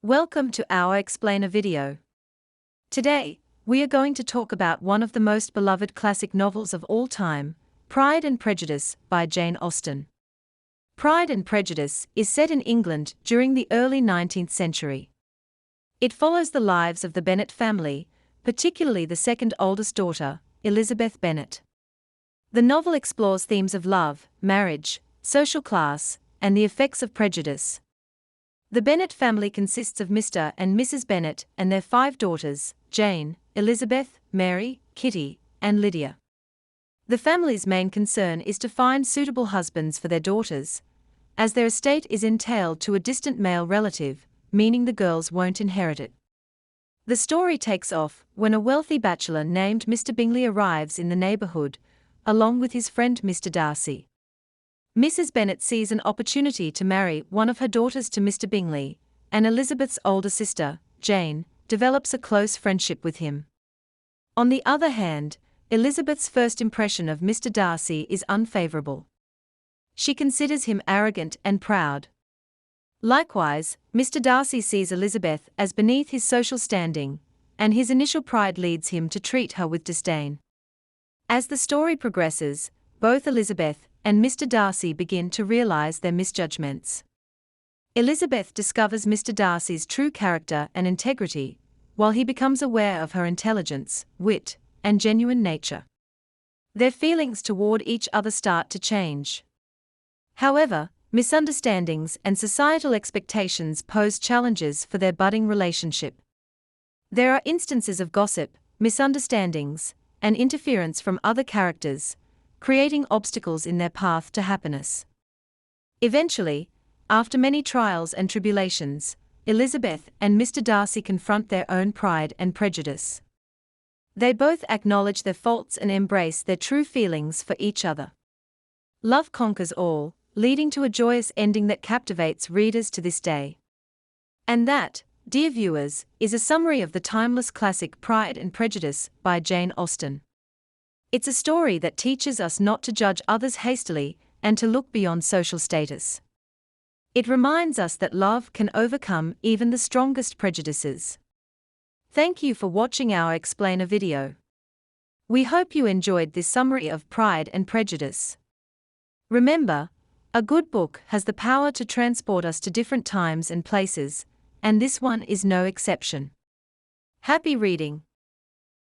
Welcome to our explainer video. Today, we are going to talk about one of the most beloved classic novels of all time, Pride and Prejudice by Jane Austen. Pride and Prejudice is set in England during the early 19th century. It follows the lives of the Bennet family, particularly the second oldest daughter, Elizabeth Bennet. The novel explores themes of love, marriage, social class, and the effects of prejudice. The Bennet family consists of Mr and Mrs Bennet and their 5 daughters, Jane, Elizabeth, Mary, Kitty, and Lydia. The family's main concern is to find suitable husbands for their daughters, as their estate is entailed to a distant male relative, meaning the girls won't inherit it. The story takes off when a wealthy bachelor named Mr Bingley arrives in the neighbourhood, along with his friend Mr Darcy. Mrs Bennet sees an opportunity to marry one of her daughters to Mr Bingley, and Elizabeth's older sister, Jane, develops a close friendship with him. On the other hand, Elizabeth's first impression of Mr Darcy is unfavourable. She considers him arrogant and proud. Likewise, Mr Darcy sees Elizabeth as beneath his social standing, and his initial pride leads him to treat her with disdain. As the story progresses, both Elizabeth and Mr Darcy begin to realise their misjudgments. Elizabeth discovers Mr Darcy's true character and integrity, while he becomes aware of her intelligence, wit, and genuine nature. Their feelings toward each other start to change. However, misunderstandings and societal expectations pose challenges for their budding relationship. There are instances of gossip, misunderstandings, and interference from other characters, creating obstacles in their path to happiness. Eventually, after many trials and tribulations, Elizabeth and Mr Darcy confront their own pride and prejudice. They both acknowledge their faults and embrace their true feelings for each other. Love conquers all, leading to a joyous ending that captivates readers to this day. And that, dear viewers, is a summary of the timeless classic Pride and Prejudice by Jane Austen. It's a story that teaches us not to judge others hastily and to look beyond social status. It reminds us that love can overcome even the strongest prejudices. Thank you for watching our explainer video. We hope you enjoyed this summary of Pride and Prejudice. Remember, a good book has the power to transport us to different times and places, and this one is no exception. Happy reading!